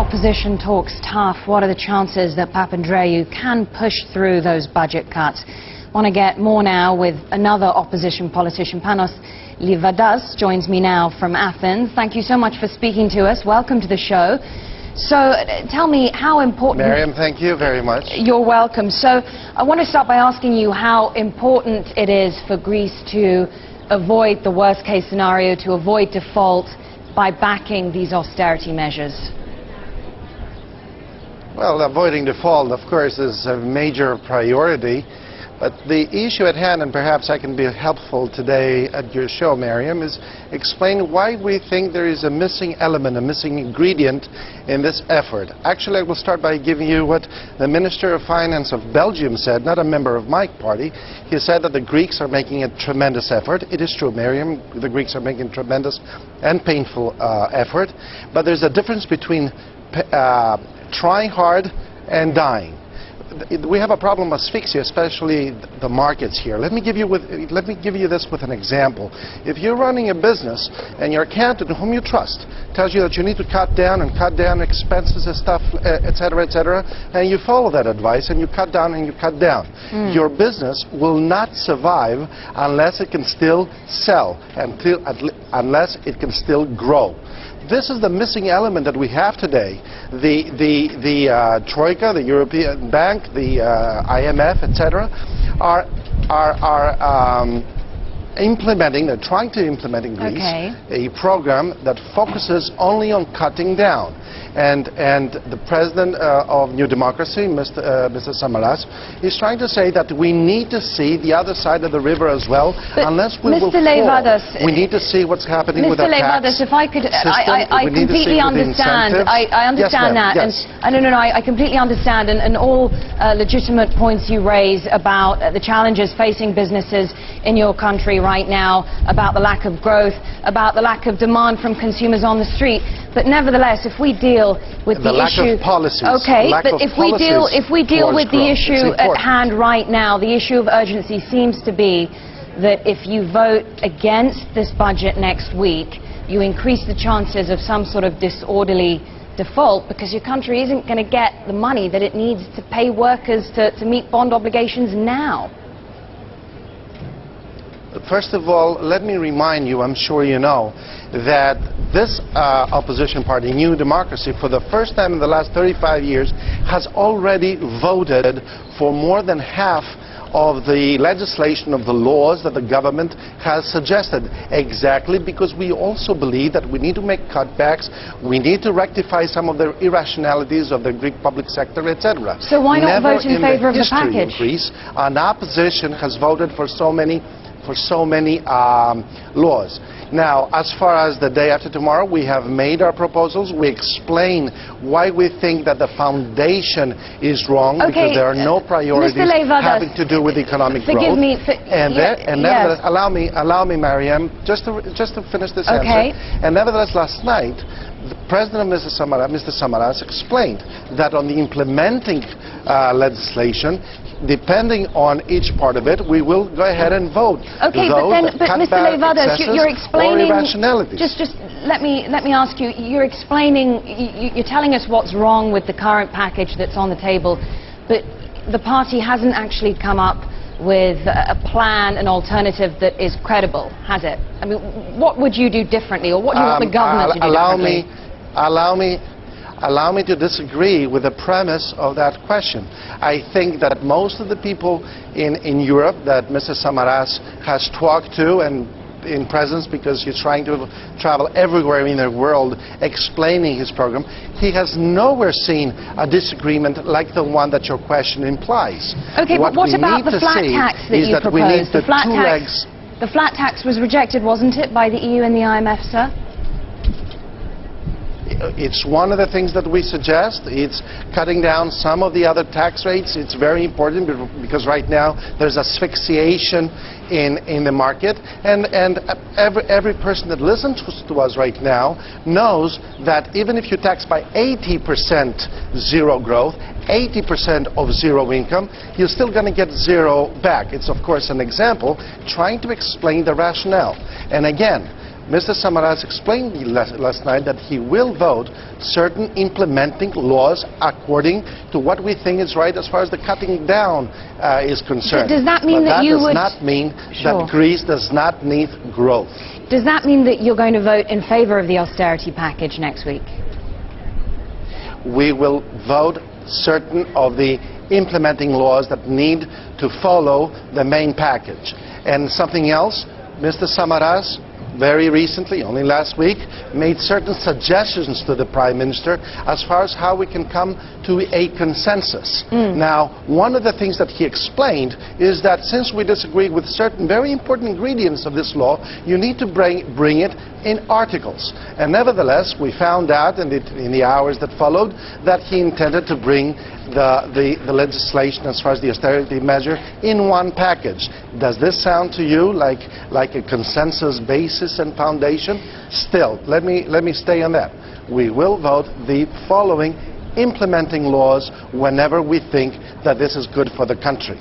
opposition talks tough, what are the chances that Papandreou can push through those budget cuts? Want to get more now with another opposition politician. Pános Lειβαδάς joins me now from Athens. Thank you so much for speaking to us. Welcome to the show. So tell me how important... Miriam, thank you very much. You're welcome. So I want to start by asking you how important it is for Greece to avoid the worst case scenario, to avoid default by backing these austerity measures. Well, avoiding default, of course, is a major priority. But the issue at hand, and perhaps I can be helpful today at your show, Miriam, is explain why we think there is a missing element, a missing ingredient in this effort. Actually, I will start by giving you what the Minister of Finance of Belgium said, not a member of my party. He said that the Greeks are making a tremendous effort. It is true, Miriam, the Greeks are making a tremendous and painful effort. But there's a difference between trying hard and dying. We have a problem of asphyxia, especially the markets here. Let me give you this with an example. If you're running a business and your accountant, whom you trust, tells you that you need to cut down expenses and stuff, etc., and you follow that advice and you cut down and you cut down, your business will not survive unless it can still sell, unless it can still grow. This is the missing element that we have today. The Troika, the European Bank, the IMF, etc., are implementing, they're trying to implement in Greece a program that focuses only on cutting down. And the president of New Democracy, Mr. Samaras, is trying to say that we need to see the other side of the river as well. But unless we will fall, we need to see what's happening with our tax Lειβαδάς, if I could, I completely understand. I understand that. Yes. And no, I completely understand. And all legitimate points you raise about the challenges facing businesses in your country right now, about the lack of growth, about the lack of demand from consumers on the street. But nevertheless, if we deal with the issue, lack of policies, but if we deal with the issue at hand right now, the issue of urgency seems to be that if you vote against this budget next week, you increase the chances of some sort of disorderly default because your country isn't going to get the money that it needs to pay workers to meet bond obligations now. First of all, let me remind you, I'm sure you know, that this opposition party, New Democracy, for the first time in the last 35 years, has already voted for more than half of the legislation of the laws that the government has suggested, exactly because we also believe that we need to make cutbacks, we need to rectify some of the irrationalities of the Greek public sector, etc. So why not vote in favor of the package? In Greece, an opposition has voted for so many laws. Now, as far as the day after tomorrow, we have made our proposals. We explain why we think that the foundation is wrong, because there are no priorities having to do with economic growth. Forgive me. Nevertheless, allow me, Mariam, just to finish this answer. And nevertheless, last night, the President, Mr. Samaras, explained that on the implementing legislation, depending on each part of it, we will go ahead and vote. Okay, but Mr. Lειβαδάς, you're explaining. Just let me ask you. You're explaining. You're telling us what's wrong with the current package that's on the table, but the party hasn't actually come up with a plan, an alternative that is credible, has it? I mean, what would you do differently, or what do you want the government to do differently? Allow me to disagree with the premise of that question. I think that most of the people in Europe that Mr. Samaras has talked to, and in presence because he's trying to travel everywhere in the world explaining his program, he has nowhere seen a disagreement like the one that your question implies. Okay, but what about the flat tax that you proposed? The flat tax was rejected, wasn't it, by the EU and the IMF, sir? It's one of the things that we suggest. It's cutting down some of the other tax rates. It's very important because right now there's asphyxiation in the market. And every person that listens to us right now knows that even if you tax by 80% zero growth, 80% of zero income, you're still going to get zero back. It's of course an example trying to explain the rationale. And again, Mr. Samaras explained last night that he will vote certain implementing laws according to what we think is right as far as the cutting down is concerned. Does that mean that you would... That does not mean that Greece does not need growth. Does that mean that you're going to vote in favor of the austerity package next week? We will vote certain of the implementing laws that need to follow the main package. And something else, Mr. Samaras very recently, only last week, made certain suggestions to the Prime Minister as far as how we can come to a consensus. Now, one of the things that he explained is that since we disagree with certain very important ingredients of this law, you need to bring it in articles. And nevertheless, we found out in the hours that followed that he intended to bring the legislation as far as the austerity measure in one package. Does this sound to you like a consensus basis and foundation? Still, let me stay on that. We will vote the following implementing laws whenever we think that this is good for the country.